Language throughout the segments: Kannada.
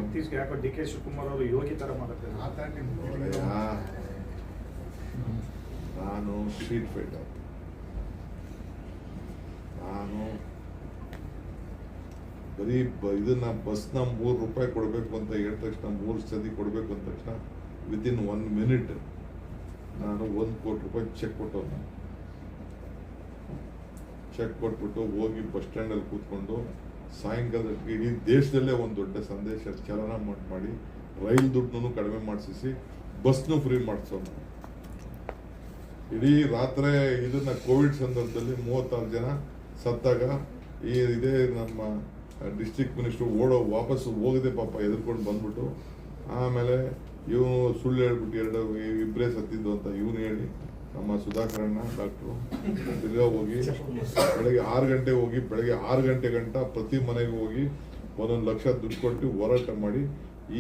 ಇತ್ತೀಚೆಗೆ ಯಾಕೋ ಡಿ ಕೆ ಶಿವಕುಮಾರ್ ಅವರು ಯೋಗಿ ತರ ಮಾತಾಡ್ತಾರೆ. ನಾನು ಸ್ಟ್ರೀಟ್ ಫೈಟರ್. ನಾನು ಬರೀ ಇದನ್ನ ಬಸ್ನ ₹3 ಕೊಡಬೇಕು ಅಂತ ಹೇಳಿದ ತಕ್ಷಣ 3 ಸತಿ ಕೊಡಬೇಕು ಅಂದ ತಕ್ಷಣ ವಿತಿನ್ 1 ಮಿನಿಟ್ ನಾನು ₹1 ಕೋಟಿ ಚೆಕ್ ಕೊಟ್ಟವನು. ಚೆಕ್ ಕೊಟ್ಬಿಟ್ಟು ಹೋಗಿ ಬಸ್ ಸ್ಟ್ಯಾಂಡಲ್ಲಿ ಕೂತ್ಕೊಂಡು ಸಾಯಂಕಾಲ ಇಡೀ ದೇಶದಲ್ಲೇ ಒಂದು ದೊಡ್ಡ ಸಂದೇಶ ಚಾಲನ ಮಾಡಿ ರೈಲ್ ದುಡ್ಡನ್ನು ಕಡಿಮೆ ಮಾಡಿಸಿ ಬಸ್ನು ಫ್ರೀ ಮಾಡಿಸೋಣ. ಇಡೀ ರಾತ್ರಿ ಇದನ್ನ ಕೋವಿಡ್ ಸಂದರ್ಭದಲ್ಲಿ 36 ಜನ ಸತ್ತಾಗ ಇದೇ ನಮ್ಮ ಡಿಸ್ಟ್ರಿಕ್ಟ್ ಮಿನಿಸ್ಟರ್ ವಾಪಸ್ ಹೋಗದೆ ಪಾಪ ಎದುರ್ಕೊಂಡು ಬಂದ್ಬಿಟ್ಟು ಆಮೇಲೆ ಇವನು ಸುಳ್ಳು ಹೇಳ್ಬಿಟ್ಟು ಇಬ್ಬರೇ ಸತ್ತಿದ್ದು ಅಂತ ಇವನು ಹೇಳಿ ನಮ್ಮ ಸುಧಾಕರಣ್ಣ ಡಾಕ್ಟ್ರು ತಿರ್ಗಾ ಹೋಗಿ ಬೆಳಗ್ಗೆ 6 ಗಂಟೆ ಹೋಗಿ ಬೆಳಗ್ಗೆ 6 ಗಂಟೆ ಗಂಟ ಪ್ರತಿ ಮನೆಗೆ ಹೋಗಿ 1 ಲಕ್ಷ ದುಡ್ಡು ಕೊಟ್ಟು ಹೋರಾಟ ಮಾಡಿ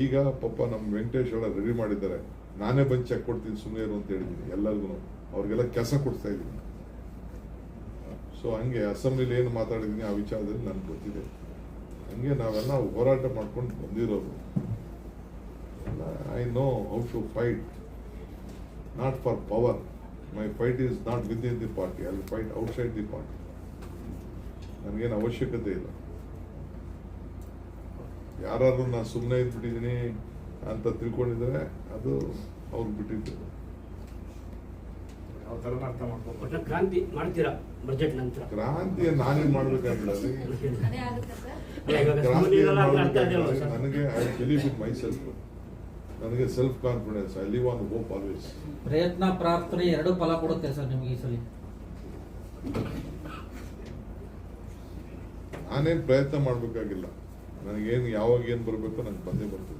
ಈಗ ಪಾಪ ನಮ್ಮ ವೆಂಕಟೇಶ್ ಎಲ್ಲ ರೆಡಿ ಮಾಡಿದ್ದಾರೆ. ನಾನೇ ಬಂದು ಚೆಕ್ ಕೊಡ್ತೀನಿ ಸುಮ್ಮನೆ ಅಂತ ಹೇಳಿದ್ದೀನಿ ಎಲ್ಲರಿಗೂ. ಅವ್ರಿಗೆಲ್ಲ ಕೆಲಸ ಕೊಡ್ತಾ ಇದ್ದೀನಿ. ಸೊ ಹಂಗೆ ಅಸೆಂಬ್ಲಿಲಿ ಏನು ಮಾತಾಡಿದ್ದೀನಿ ಆ ವಿಚಾರದಲ್ಲಿ ನನಗೆ ಗೊತ್ತಿದೆ. ಹಂಗೆ ನಾವೆಲ್ಲ ಹೋರಾಟ ಮಾಡ್ಕೊಂಡು ಬಂದಿರೋರು. I know how to fight, not for power. My fight is not within the party, I will fight outside the party. ನನಗೇನು ಅವಶ್ಯಕತೆ ಇಲ್ಲ. ಯಾರಾದ್ರೂ ನಾನು ಸುಮ್ಮನೆ ಇದ್ಬಿಟ್ಟಿದ್ದೀನಿ ಅಂತ ತಿಳ್ಕೊಂಡಿದ್ರೆ ಅದು ಅವ್ರಿಗೆ ಬಿಟ್ಟಿದ್ದು. ಕ್ರಾಂತಿ ಮಾಡ್ತೀರಾ ಬಜೆಟ್ ನಂತರ? ಕ್ರಾಂತಿ ನಾನೇನ್ ಮಾಡ್ಬೇಕಾಗಿಲ್ಲ. ನನಗೆ I believe in myself. ನನಗೆ self confidence. I live on hope always. ಪ್ರಯತ್ನ ಪ್ರಾರ್ಥನೆ ಎರಡೂ ಫಲ ಕೊಡುತ್ತೆ ಸರ್ ನಿಮ್ಗೆ ಈ ಸಲ? ನಾನೇನ್ ಪ್ರಯತ್ನ ಮಾಡ್ಬೇಕಾಗಿಲ್ಲ. ನನಗೇನು ಯಾವಾಗ ಏನ್ ಬರ್ಬೇಕು ನಂಗೆ ಬಂದೇ ಬರ್ತದೆ.